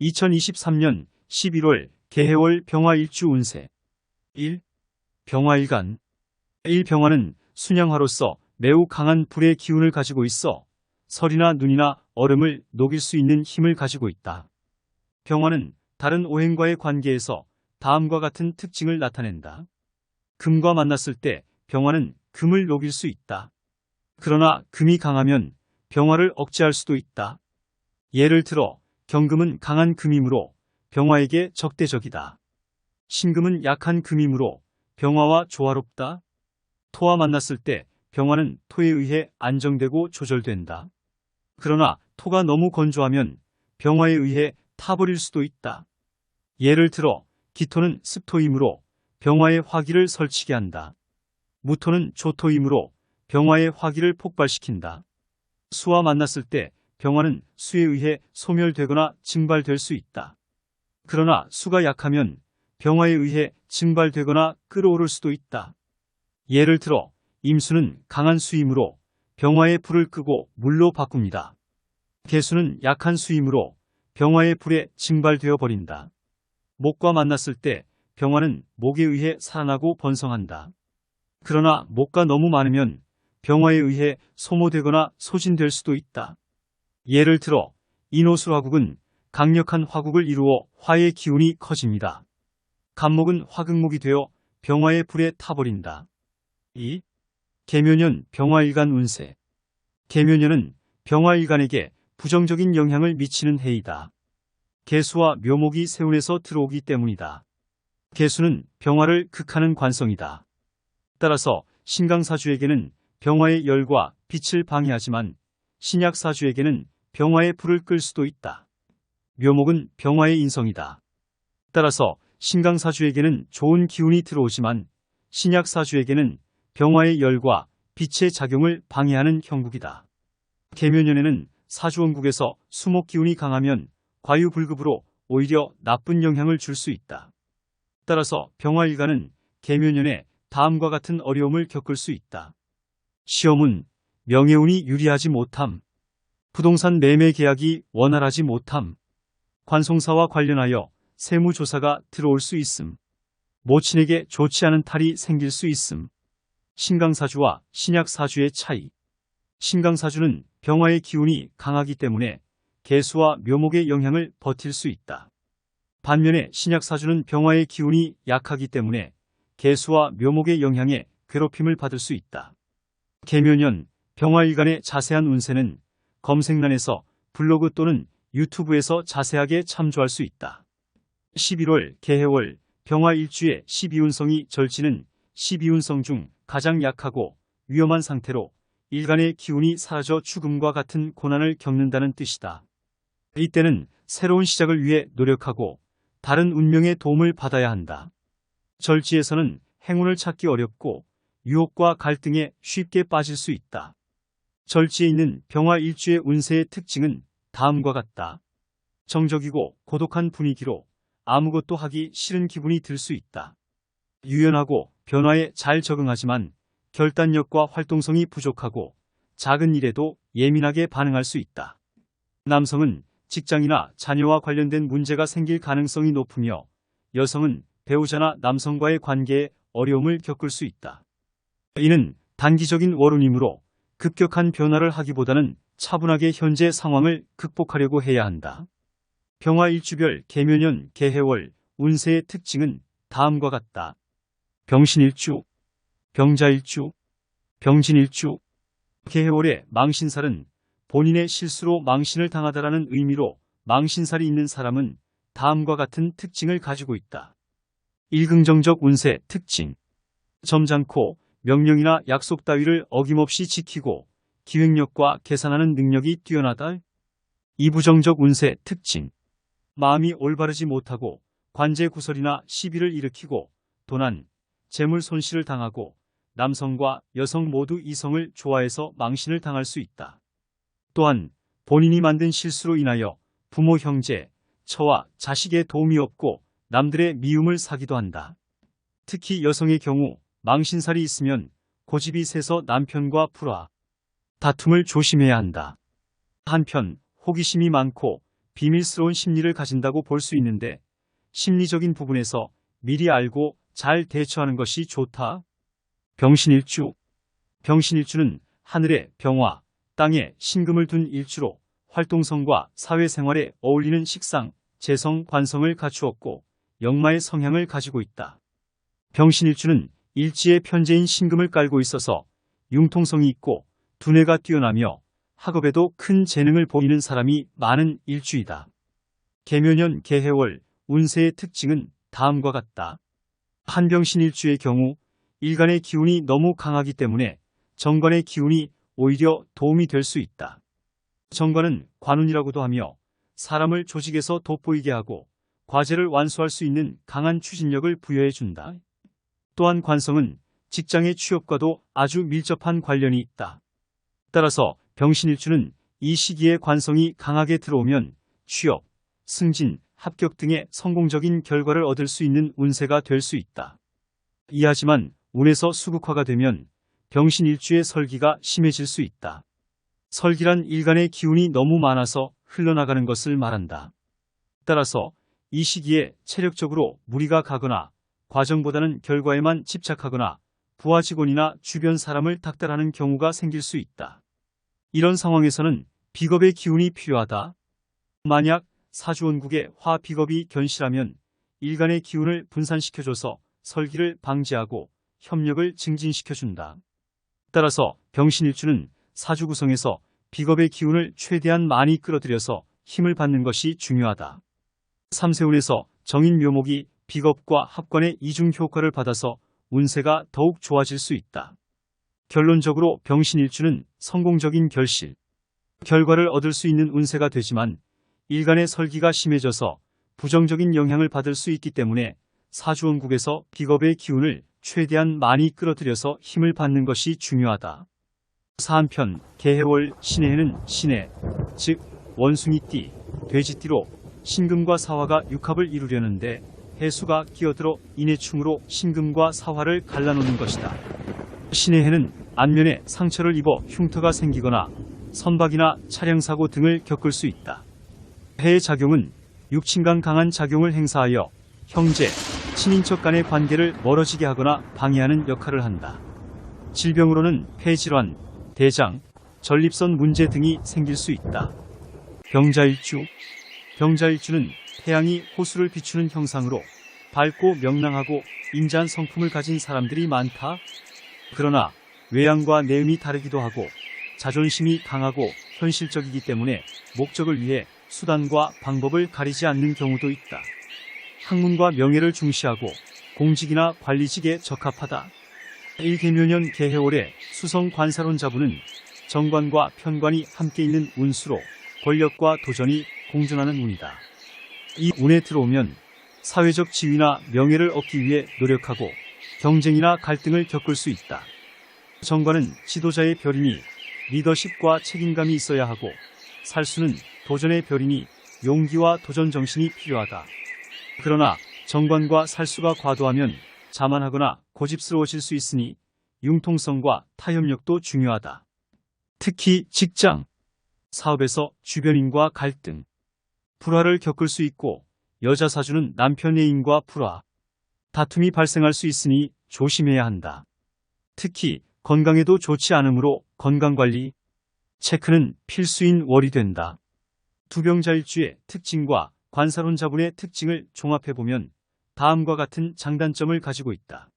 2023년 11월 개해월 병화일주 운세 1. 병화일간 1. 병화는 순양화로서 매우 강한 불의 기운을 가지고 있어 설이나 눈이나 얼음을 녹일 수 있는 힘을 가지고 있다. 병화는 다른 오행과의 관계에서 다음과 같은 특징을 나타낸다. 금과 만났을 때 병화는 금을 녹일 수 있다. 그러나 금이 강하면 병화를 억제할 수도 있다. 예를 들어 경금은 강한 금이므로 병화에게 적대적이다. 신금은 약한 금이므로 병화와 조화롭다. 토와 만났을 때 병화는 토에 의해 안정되고 조절된다. 그러나 토가 너무 건조하면 병화에 의해 타버릴 수도 있다. 예를 들어 기토는 습토이므로 병화의 화기를 설치게 한다. 무토는 조토이므로 병화의 화기를 폭발시킨다. 수와 만났을 때 병화는 수에 의해 소멸되거나 증발될 수 있다. 그러나 수가 약하면 병화에 의해 증발되거나 끌어오를 수도 있다. 예를 들어 임수는 강한 수이므로 병화의 불을 끄고 물로 바꿉니다. 개수는 약한 수이므로 병화의 불에 증발되어 버린다. 목과 만났을 때 병화는 목에 의해 살아나고 번성한다. 그러나 목가 너무 많으면 병화에 의해 소모되거나 소진될 수도 있다. 예를 들어 인호술화국은 강력한 화국을 이루어 화의 기운이 커집니다. 간목은 화극목이 되어 병화의 불에 타버린다. 2. 개묘년 병화일간 운세. 개묘년은 병화일간에게 부정적인 영향을 미치는 해이다. 개수와 묘목이 세운에서 들어오기 때문이다. 개수는 병화를 극하는 관성이다. 따라서 신강사주에게는 병화의 열과 빛을 방해하지만 신약사주에게는 병화의 불을 끌 수도 있다. 묘목은 병화의 인성이다. 따라서 신강사주에게는 좋은 기운이 들어오지만 신약사주에게는 병화의 열과 빛의 작용을 방해하는 형국이다. 개묘년에는 사주원국에서 수목기운이 강하면 과유불급으로 오히려 나쁜 영향을 줄 수 있다. 따라서 병화일간은 개묘년에 다음과 같은 어려움을 겪을 수 있다. 시험은 명예운이 유리하지 못함, 부동산 매매 계약이 원활하지 못함, 관송사와 관련하여 세무조사가 들어올 수 있음, 모친에게 좋지 않은 탈이 생길 수 있음. 신강사주와 신약사주의 차이. 신강사주는 병화의 기운이 강하기 때문에 개수와 묘목의 영향을 버틸 수 있다. 반면에 신약사주는 병화의 기운이 약하기 때문에 개수와 묘목의 영향에 괴롭힘을 받을 수 있다. 개묘년 병화일간의 자세한 운세는 검색란에서 블로그 또는 유튜브에서 자세하게 참조할 수 있다. 11월 개해월 병화일주의 12운성이 절지는 12운성 중 가장 약하고 위험한 상태로 일간의 기운이 사라져 죽음과 같은 고난을 겪는다는 뜻이다. 이때는 새로운 시작을 위해 노력하고 다른 운명의 도움을 받아야 한다. 절지에서는 행운을 찾기 어렵고 유혹과 갈등에 쉽게 빠질 수 있다. 절지에 있는 병화일주의 운세의 특징은 다음과 같다. 정적이고 고독한 분위기로 아무것도 하기 싫은 기분이 들 수 있다. 유연하고 변화에 잘 적응하지만 결단력과 활동성이 부족하고 작은 일에도 예민하게 반응할 수 있다. 남성은 직장이나 자녀와 관련된 문제가 생길 가능성이 높으며 여성은 배우자나 남성과의 관계에 어려움을 겪을 수 있다. 이는 단기적인 월운이므로 급격한 변화를 하기보다는 차분하게 현재 상황을 극복하려고 해야 한다. 병화일주별 개묘년 개해월 운세의 특징은 다음과 같다. 병신일주, 병자일주, 병진일주. 개해월의 망신살은 본인의 실수로 망신을 당하다라는 의미로 망신살이 있는 사람은 다음과 같은 특징을 가지고 있다. 일긍정적 운세 특징. 점잖고 명령이나 약속 따위를 어김없이 지키고 기획력과 계산하는 능력이 뛰어나다. 이부정적 운세 특징. 마음이 올바르지 못하고 관제구설이나 시비를 일으키고 도난, 재물 손실을 당하고 남성과 여성 모두 이성을 좋아해서 망신을 당할 수 있다. 또한 본인이 만든 실수로 인하여 부모, 형제, 처와 자식의 도움이 없고 남들의 미움을 사기도 한다. 특히 여성의 경우 망신살이 있으면 고집이 세서 남편과 불화, 다툼을 조심해야 한다. 한편 호기심이 많고 비밀스러운 심리를 가진다고 볼 수 있는데 심리적인 부분에서 미리 알고 잘 대처하는 것이 좋다. 병신일주. 병신일주는 하늘에 병화, 땅에 신금을 둔 일주로 활동성과 사회생활에 어울리는 식상, 재성, 관성을 갖추었고 역마의 성향을 가지고 있다. 병신일주는 일지의 편재인 신금을 깔고 있어서 융통성이 있고 두뇌가 뛰어나며 학업에도 큰 재능을 보이는 사람이 많은 일주이다. 개묘년 개해월 운세의 특징은 다음과 같다. 한병신일주의 경우 일간의 기운이 너무 강하기 때문에 정관의 기운이 오히려 도움이 될 수 있다. 정관은 관운이라고도 하며 사람을 조직에서 돋보이게 하고 과제를 완수할 수 있는 강한 추진력을 부여해준다. 또한 관성은 직장의 취업과도 아주 밀접한 관련이 있다. 따라서 병신일주는 이 시기에 관성이 강하게 들어오면 취업, 승진, 합격 등의 성공적인 결과를 얻을 수 있는 운세가 될 수 있다. 이하지만 운에서 수국화가 되면 병신일주의 설기가 심해질 수 있다. 설기란 일간의 기운이 너무 많아서 흘러나가는 것을 말한다. 따라서 이 시기에 체력적으로 무리가 가거나 과정보다는 결과에만 집착하거나 부하 직원이나 주변 사람을 닥달하는 경우가 생길 수 있다. 이런 상황에서는 비겁의 기운이 필요하다. 만약 사주원국의 화 비겁이 견실하면 일간의 기운을 분산시켜줘서 설기를 방지하고 협력을 증진시켜준다. 따라서 병신일주는 사주 구성에서 비겁의 기운을 최대한 많이 끌어들여서 힘을 받는 것이 중요하다. 삼세운에서 정인 묘목이 비겁과 합관의 이중 효과를 받아서 운세가 더욱 좋아질 수 있다. 결론적으로 병신일주는 성공적인 결실, 결과를 얻을 수 있는 운세가 되지만 일간의 설기가 심해져서 부정적인 영향을 받을 수 있기 때문에 사주원국에서 비겁의 기운을 최대한 많이 끌어들여서 힘을 받는 것이 중요하다. 사한편 개해월 신해에는 신해, 즉 원숭이띠, 돼지띠로 신금과 사화가 육합을 이루려는데 해수가 끼어들어 인해충으로 신금과 사화를 갈라놓는 것이다. 신해해는 안면에 상처를 입어 흉터가 생기거나 선박이나 차량사고 등을 겪을 수 있다. 해의 작용은 육친간 강한 작용을 행사하여 형제, 친인척 간의 관계를 멀어지게 하거나 방해하는 역할을 한다. 질병으로는 폐질환, 대장, 전립선 문제 등이 생길 수 있다. 병자일주. 병자일주는 태양이 호수를 비추는 형상으로 밝고 명랑하고 인자한 성품을 가진 사람들이 많다. 그러나 외양과 내음이 다르기도 하고 자존심이 강하고 현실적이기 때문에 목적을 위해 수단과 방법을 가리지 않는 경우도 있다. 학문과 명예를 중시하고 공직이나 관리직에 적합하다. 일개묘년 개해월에 수성 관사론 자부는 정관과 편관이 함께 있는 운수로 권력과 도전이 공존하는 운이다. 이 운에 들어오면 사회적 지위나 명예를 얻기 위해 노력하고 경쟁이나 갈등을 겪을 수 있다. 정관은 지도자의 별이니 리더십과 책임감이 있어야 하고 살수는 도전의 별이니 용기와 도전 정신이 필요하다. 그러나 정관과 살수가 과도하면 자만하거나 고집스러워질 수 있으니 융통성과 타협력도 중요하다. 특히 직장, 사업에서 주변인과 갈등, 불화를 겪을 수 있고 여자 사주는 남편 애인과 불화, 다툼이 발생할 수 있으니 조심해야 한다. 특히 건강에도 좋지 않으므로 건강관리, 체크는 필수인 월이 된다. 두병자일주의 특징과 관사론 자분의 특징을 종합해보면 다음과 같은 장단점을 가지고 있다.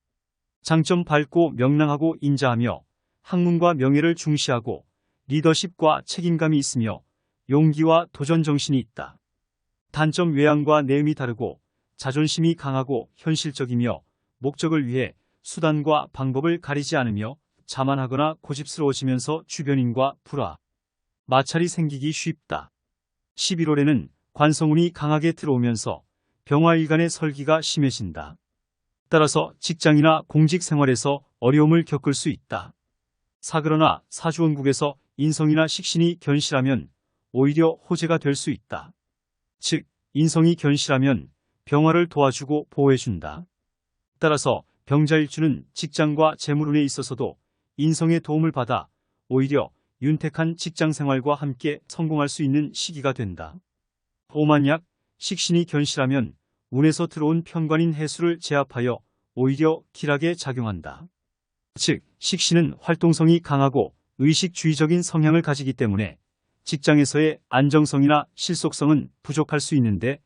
장점 밝고 명랑하고 인자하며 학문과 명예를 중시하고 리더십과 책임감이 있으며 용기와 도전 정신이 있다. 단점 외양과 내음이 다르고 자존심이 강하고 현실적이며 목적을 위해 수단과 방법을 가리지 않으며 자만하거나 고집스러워지면서 주변인과 불화, 마찰이 생기기 쉽다. 11월에는 관성운이 강하게 들어오면서 병화일간의 설기가 심해진다. 따라서 직장이나 공직 생활에서 어려움을 겪을 수 있다. 사그러나 사주원국에서 인성이나 식신이 견실하면 오히려 호재가 될 수 있다. 즉, 인성이 견실하면 병화를 도와주고 보호해준다. 따라서 병자일주는 직장과 재물운에 있어서도 인성의 도움을 받아 오히려 윤택한 직장생활과 함께 성공할 수 있는 시기가 된다. 만약 식신이 견실하면 운에서 들어온 편관인 해수를 제압하여 오히려 길하게 작용한다. 즉, 식신은 활동성이 강하고 의식주의적인 성향을 가지기 때문에 직장에서의 안정성이나 실속성은 부족할 수 있는데,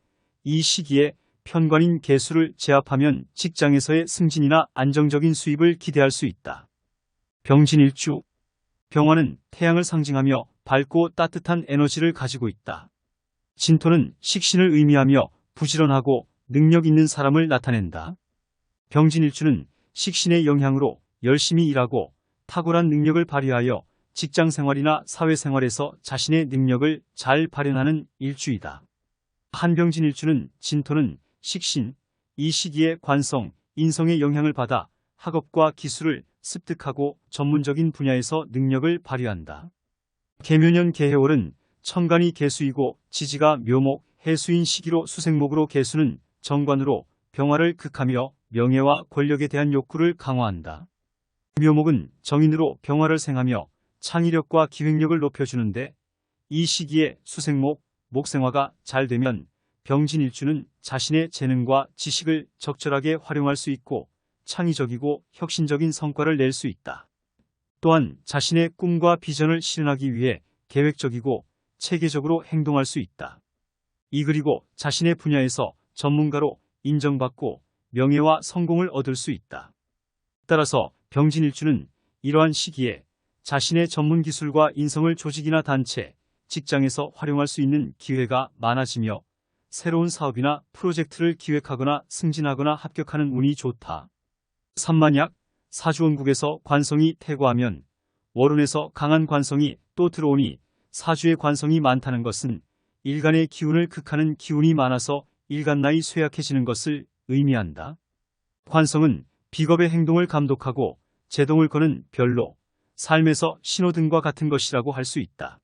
이 시기에 편관인 계수를 제압하면 직장에서의 승진이나 안정적인 수입을 기대할 수 있다. 병진일주. 병화는 태양을 상징하며 밝고 따뜻한 에너지를 가지고 있다. 진토는 식신을 의미하며 부지런하고 능력 있는 사람을 나타낸다. 병진일주는 식신의 영향으로 열심히 일하고 탁월한 능력을 발휘하여 직장생활이나 사회생활에서 자신의 능력을 잘 발현하는 일주이다. 한병진일주는 진토는 식신, 이 시기에 관성, 인성의 영향을 받아 학업과 기술을 습득하고 전문적인 분야에서 능력을 발휘한다. 계묘년 계해월은 천간이 계수이고 지지가 묘목, 해수인 시기로 수생목으로 계수는 정관으로 병화를 극하며 명예와 권력에 대한 욕구를 강화한다. 묘목은 정인으로 병화를 생하며 창의력과 기획력을 높여주는데, 이 시기에 수생목, 목생화가 잘 되면 병진일주는 자신의 재능과 지식을 적절하게 활용할 수 있고 창의적이고 혁신적인 성과를 낼 수 있다. 또한 자신의 꿈과 비전을 실현하기 위해 계획적이고 체계적으로 행동할 수 있다. 그리고 자신의 분야에서 전문가로 인정받고 명예와 성공을 얻을 수 있다. 따라서 병진일주는 이러한 시기에 자신의 전문 기술과 인성을 조직이나 단체, 직장에서 활용할 수 있는 기회가 많아지며 새로운 사업이나 프로젝트를 기획하거나 승진하거나 합격하는 운이 좋다. 만약 사주원국에서 관성이 퇴고하면 월운에서 강한 관성이 또 들어오니, 사주의 관성이 많다는 것은 일간의 기운을 극하는 기운이 많아서 일간나이 쇠약해지는 것을 의미한다. 관성은 비겁의 행동을 감독하고 제동을 거는 별로, 삶에서 신호등과 같은 것이라고 할 수 있다.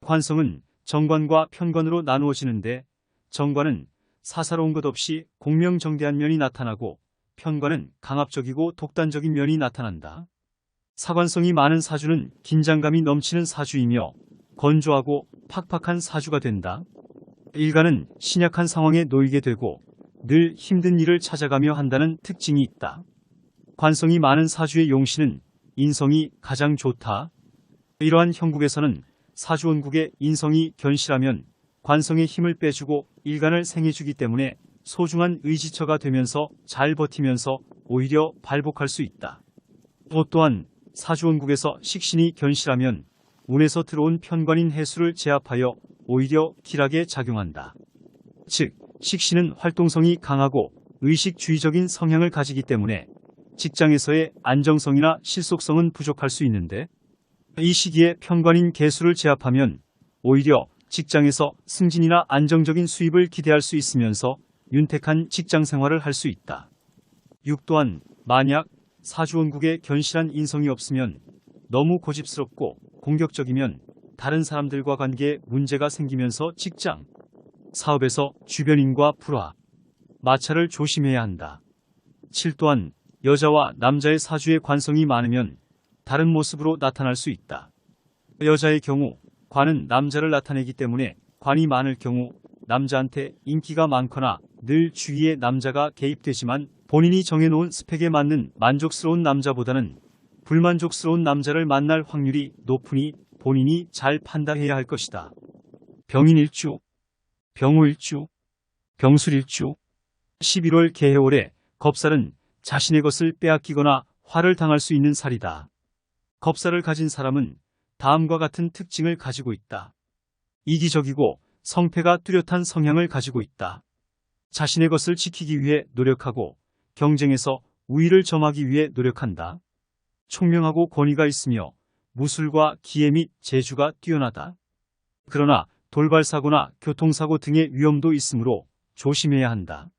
관성은 정관과 편관으로 나누어지는데, 정관은 사사로운 것 없이 공명정대한 면이 나타나고 편관은 강압적이고 독단적인 면이 나타난다. 사관성이 많은 사주는 긴장감이 넘치는 사주이며 건조하고 팍팍한 사주가 된다. 일간은 신약한 상황에 놓이게 되고 늘 힘든 일을 찾아가며 한다는 특징이 있다. 관성이 많은 사주의 용신은 인성이 가장 좋다. 이러한 형국에서는 사주원국의 인성이 견실하면 관성의 힘을 빼주고 일간을 생해주기 때문에 소중한 의지처가 되면서 잘 버티면서 오히려 발복할 수 있다. 또한 사주원국에서 식신이 견실하면 운에서 들어온 편관인 해수를 제압하여 오히려 길하게 작용한다. 즉, 식신은 활동성이 강하고 의식주의적인 성향을 가지기 때문에 직장에서의 안정성이나 실속성은 부족할 수 있는데, 이 시기에 편관인 계수를 제압하면 오히려 직장에서 승진이나 안정적인 수입을 기대할 수 있으면서 윤택한 직장 생활을 할 수 있다. 또한 만약 사주원국에 견실한 인성이 없으면 너무 고집스럽고 공격적이면 다른 사람들과 관계에 문제가 생기면서 직장, 사업에서 주변인과 불화, 마찰을 조심해야 한다. 또한 여자와 남자의 사주에 관성이 많으면 다른 모습으로 나타날 수 있다. 여자의 경우 관은 남자를 나타내기 때문에 관이 많을 경우 남자한테 인기가 많거나 늘 주위에 남자가 개입되지만 본인이 정해놓은 스펙에 맞는 만족스러운 남자보다는 불만족스러운 남자를 만날 확률이 높으니 본인이 잘 판단해야 할 것이다. 병인일주, 병호일주, 병술일주. 11월 계해월에 겁살은 자신의 것을 빼앗기거나 화를 당할 수 있는 살이다. 겁살을 가진 사람은 다음과 같은 특징을 가지고 있다. 이기적이고 성패가 뚜렷한 성향을 가지고 있다. 자신의 것을 지키기 위해 노력하고 경쟁에서 우위를 점하기 위해 노력한다. 총명하고 권위가 있으며 무술과 기회 및 재주가 뛰어나다. 그러나 돌발사고나 교통사고 등의 위험도 있으므로 조심해야 한다.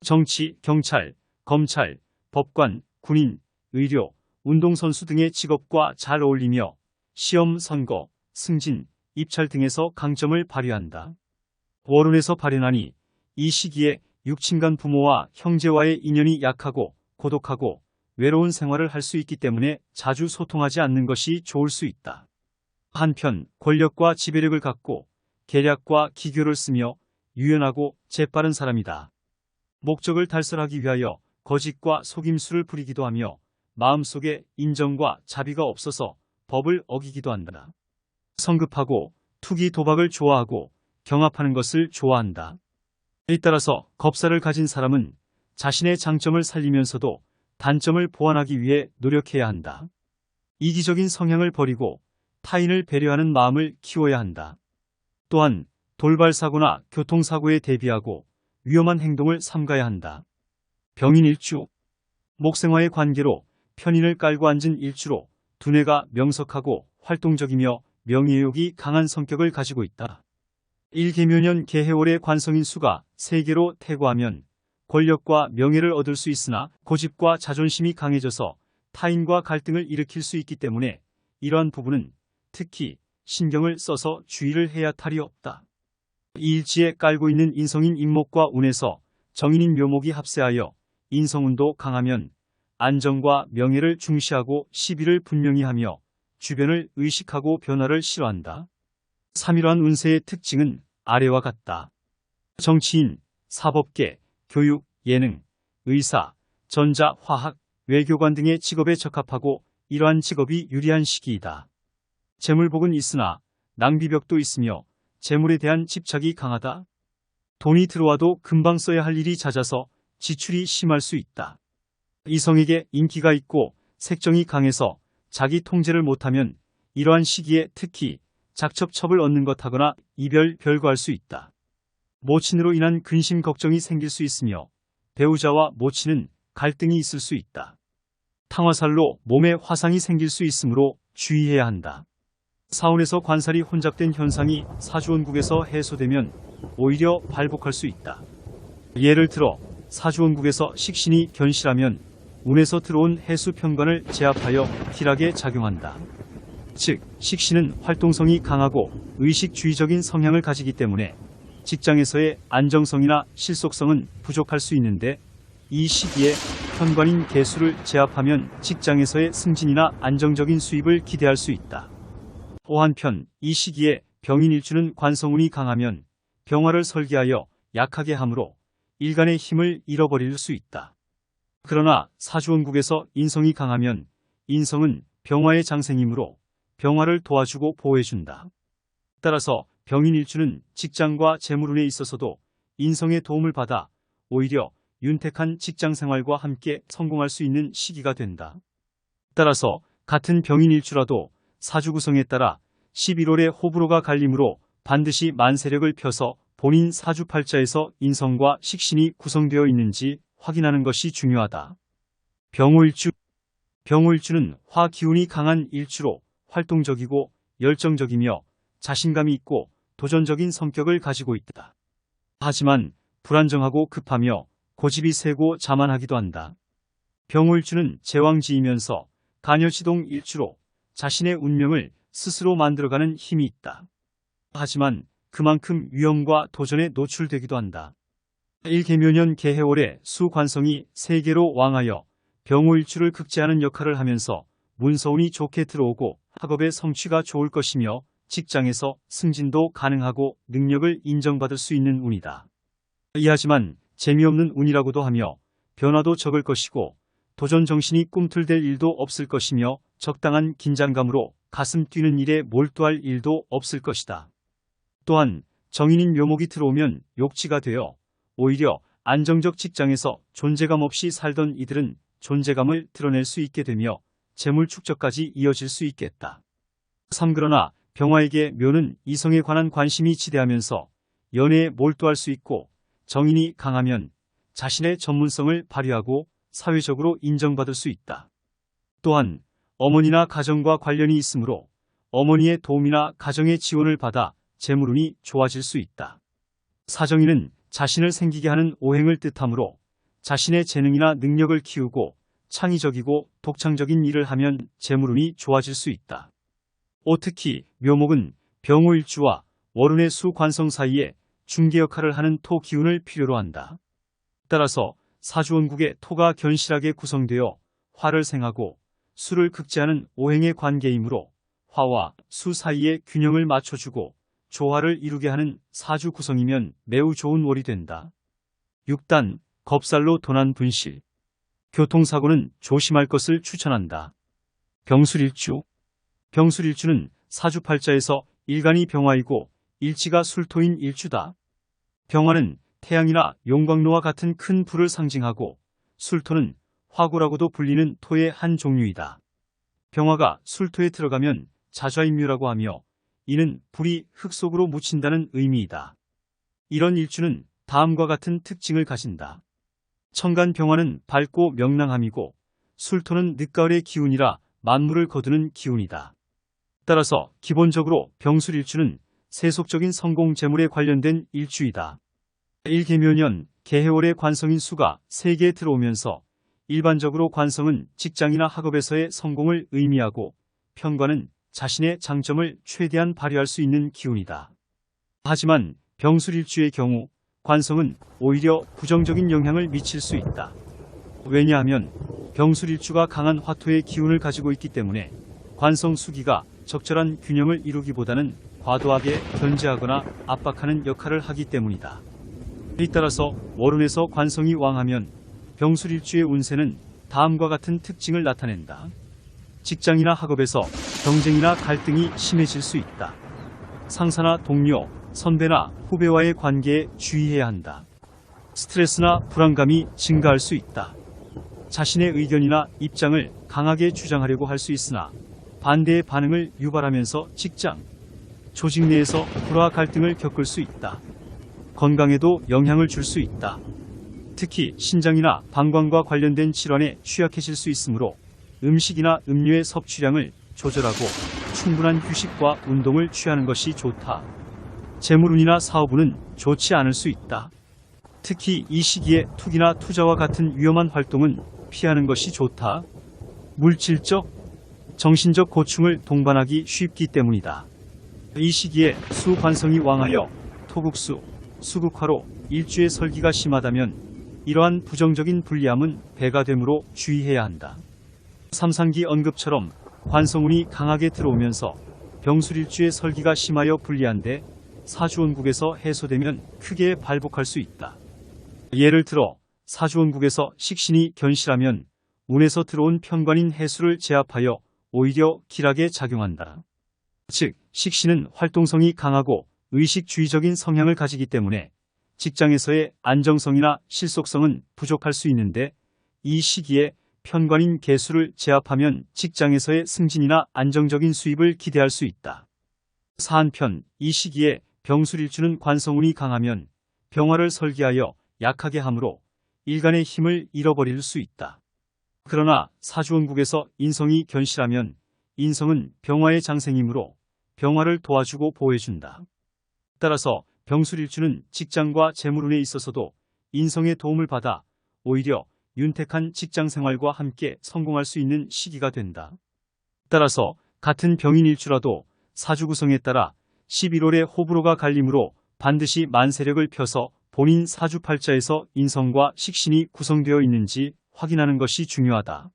정치, 경찰, 검찰, 법관, 군인, 의료, 운동선수 등의 직업과 잘 어울리며 시험, 선거, 승진, 입찰 등에서 강점을 발휘한다. 월운에서 발현하니 이 시기에 육친간 부모와 형제와의 인연이 약하고 고독하고 외로운 생활을 할 수 있기 때문에 자주 소통하지 않는 것이 좋을 수 있다. 한편 권력과 지배력을 갖고 계략과 기교를 쓰며 유연하고 재빠른 사람이다. 목적을 달성하기 위하여 거짓과 속임수를 부리기도 하며 마음속에 인정과 자비가 없어서 법을 어기기도 한다. 성급하고 투기 도박을 좋아하고 경합하는 것을 좋아한다. 이에 따라서 겁사를 가진 사람은 자신의 장점을 살리면서도 단점을 보완하기 위해 노력해야 한다. 이기적인 성향을 버리고 타인을 배려하는 마음을 키워야 한다. 또한 돌발사고나 교통사고에 대비하고 위험한 행동을 삼가야 한다. 병인일주, 목생화의 관계로 편인을 깔고 앉은 일주로 두뇌가 명석하고 활동적이며 명예욕이 강한 성격을 가지고 있다. 일개묘년 개해월의 관성인 수가 3개로 태고하면 권력과 명예를 얻을 수 있으나 고집과 자존심이 강해져서 타인과 갈등을 일으킬 수 있기 때문에 이러한 부분은 특히 신경을 써서 주의를 해야 탈이 없다. 이 일지에 깔고 있는 인성인 인목과 운에서 정인인 묘목이 합세하여 인성운도 강하면 안정과 명예를 중시하고 시비를 분명히 하며 주변을 의식하고 변화를 싫어한다. 3일환 운세의 특징은 아래와 같다. 정치인, 사법계, 교육, 예능, 의사, 전자, 화학, 외교관 등의 직업에 적합하고 이러한 직업이 유리한 시기이다. 재물복은 있으나 낭비벽도 있으며 재물에 대한 집착이 강하다. 돈이 들어와도 금방 써야 할 일이 잦아서 지출이 심할 수 있다. 이성에게 인기가 있고 색정이 강해서 자기 통제를 못하면 이러한 시기에 특히 작첩첩을 얻는 것 하거나 이별 별거할 수 있다. 모친으로 인한 근심 걱정이 생길 수 있으며 배우자와 모친은 갈등이 있을 수 있다. 탕화살로 몸에 화상이 생길 수 있으므로 주의해야 한다. 사원에서 관살이 혼잡된 현상이 사주원국에서 해소되면 오히려 발복할 수 있다. 예를 들어 사주원국에서 식신이 견실하면 운에서 들어온 해수편관을 제압하여 힐하게 작용한다. 즉 식신은 활동성이 강하고 의식주의적인 성향을 가지기 때문에 직장에서의 안정성이나 실속성은 부족할 수 있는데 이 시기에 편관인 개수를 제압하면 직장에서의 승진이나 안정적인 수입을 기대할 수 있다. 또 한편 이 시기에 병인일주는 관성운이 강하면 병화를 설계하여 약하게 함으로 일간의 힘을 잃어버릴 수 있다. 그러나 사주원국에서 인성이 강하면 인성은 병화의 장생이므로 병화를 도와주고 보호해준다. 따라서 병인일주는 직장과 재물운에 있어서도 인성의 도움을 받아 오히려 윤택한 직장생활과 함께 성공할 수 있는 시기가 된다. 따라서 같은 병인일주라도 사주구성에 따라 11월에 호불호가 갈리므로 반드시 만세력을 펴서 본인 사주팔자에서 인성과 식신이 구성되어 있는지 확인하는 것이 중요하다. 병호일주. 병호일주는 화기운이 강한 일주로 활동적이고 열정적이며 자신감이 있고 도전적인 성격을 가지고 있다. 하지만 불안정하고 급하며 고집이 세고 자만하기도 한다. 병호일주는 제왕지이면서 간여지동 일주로 자신의 운명을 스스로 만들어가는 힘이 있다. 하지만 그만큼 위험과 도전에 노출되기도 한다. 일개묘년 개해월에 수관성이 3개로 왕하여 병호일주를 극제하는 역할을 하면서 문서운이 좋게 들어오고 학업의 성취가 좋을 것이며 직장에서 승진도 가능하고 능력을 인정받을 수 있는 운이다. 하지만 재미없는 운이라고도 하며 변화도 적을 것이고 도전 정신이 꿈틀댈 일도 없을 것이며 적당한 긴장감으로 가슴 뛰는 일에 몰두할 일도 없을 것이다. 또한 정인인 묘목이 들어오면 욕지가 되어 오히려 안정적 직장에서 존재감 없이 살던 이들은 존재감을 드러낼 수 있게 되며 재물 축적까지 이어질 수 있겠다. 3. 그러나 병화에게 묘는 이성에 관한 관심이 지대하면서 연애에 몰두할 수 있고 정인이 강하면 자신의 전문성을 발휘하고 사회적으로 인정받을 수 있다. 또한 어머니나 가정과 관련이 있으므로 어머니의 도움이나 가정의 지원을 받아 재물운이 좋아질 수 있다. 사정인은 자신을 생기게 하는 오행을 뜻하므로 자신의 재능이나 능력을 키우고 창의적이고 독창적인 일을 하면 재물운이 좋아질 수 있다. 특히 묘목은 병호일주와 월운의 수관성 사이에 중개 역할을 하는 토 기운을 필요로 한다. 따라서 사주원국의 토가 견실하게 구성되어 화를 생하고 수를 극제하는 오행의 관계이므로 화와 수 사이의 균형을 맞춰주고 조화를 이루게 하는 사주 구성이면 매우 좋은 월이 된다. 6단 겁살로 도난 분실. 교통사고는 조심할 것을 추천한다. 병술일주. 병술일주는 사주팔자에서 일간이 병화이고 일지가 술토인 일주다. 병화는 태양이나 용광로와 같은 큰 불을 상징하고 술토는 화구라고도 불리는 토의 한 종류이다. 병화가 술토에 들어가면 자좌인묘라고 하며 이는 불이 흙 속으로 묻힌다는 의미이다. 이런 일주는 다음과 같은 특징을 가진다. 천간병화는 밝고 명랑함이고 술토는 늦가을의 기운이라 만물을 거두는 기운이다. 따라서 기본적으로 병술일주는 세속적인 성공 재물에 관련된 일주이다. 일개묘년 개해월의 관성인 수가 세계에 들어오면서 일반적으로 관성은 직장이나 학업에서의 성공을 의미하고 편관은 자신의 장점을 최대한 발휘할 수 있는 기운이다. 하지만 병술일주의 경우 관성은 오히려 부정적인 영향을 미칠 수 있다. 왜냐하면 병술일주가 강한 화토의 기운을 가지고 있기 때문에 관성 수기가 적절한 균형을 이루기보다는 과도하게 견제하거나 압박하는 역할을 하기 때문이다. 이에 따라서 월운에서 관성이 왕하면 병술일주의 운세는 다음과 같은 특징을 나타낸다. 직장이나 학업에서 경쟁이나 갈등이 심해질 수 있다. 상사나 동료, 선배나 후배와의 관계에 주의해야 한다. 스트레스나 불안감이 증가할 수 있다. 자신의 의견이나 입장을 강하게 주장하려고 할 수 있으나 반대의 반응을 유발하면서 직장, 조직 내에서 불화 갈등을 겪을 수 있다. 건강에도 영향을 줄 수 있다. 특히 신장이나 방광과 관련된 질환에 취약해질 수 있으므로 음식이나 음료의 섭취량을 조절하고 충분한 휴식과 운동을 취하는 것이 좋다. 재물운이나 사업운은 좋지 않을 수 있다. 특히 이 시기에 투기나 투자와 같은 위험한 활동은 피하는 것이 좋다. 물질적, 정신적 고충을 동반하기 쉽기 때문이다. 이 시기에 수관성이 왕하여 토국수, 수국화로 일주의 설기가 심하다면 이러한 부정적인 불리함은 배가 되므로 주의해야 한다. 삼상기 언급처럼 관성운이 강하게 들어오면서 병술일주의 설기가 심하여 불리한데 사주원국에서 해소되면 크게 발복할 수 있다. 예를 들어 사주원국에서 식신이 견실하면 운에서 들어온 편관인 해수를 제압하여 오히려 길하게 작용한다. 즉 식신은 활동성이 강하고 의식주의적인 성향을 가지기 때문에 직장에서의 안정성이나 실속성은 부족할 수 있는데 이 시기에 편관인 개수를 제압하면 직장에서의 승진이나 안정적인 수입을 기대할 수 있다. 한편 이 시기에 병술일주는 관성운이 강하면 병화를 설계하여 약하게 함으로 일간의 힘을 잃어버릴 수 있다. 그러나 사주원국에서 인성이 견실하면 인성은 병화의 장생이므로 병화를 도와주고 보호해준다. 따라서 병술일주는 직장과 재물운에 있어서도 인성의 도움을 받아 오히려 윤택한 직장생활과 함께 성공할 수 있는 시기가 된다. 따라서 같은 병인일주라도 사주구성에 따라 11월에 호불호가 갈리므로 반드시 만세력을 펴서 본인 사주팔자에서 인성과 식신이 구성되어 있는지 확인하는 것이 중요하다.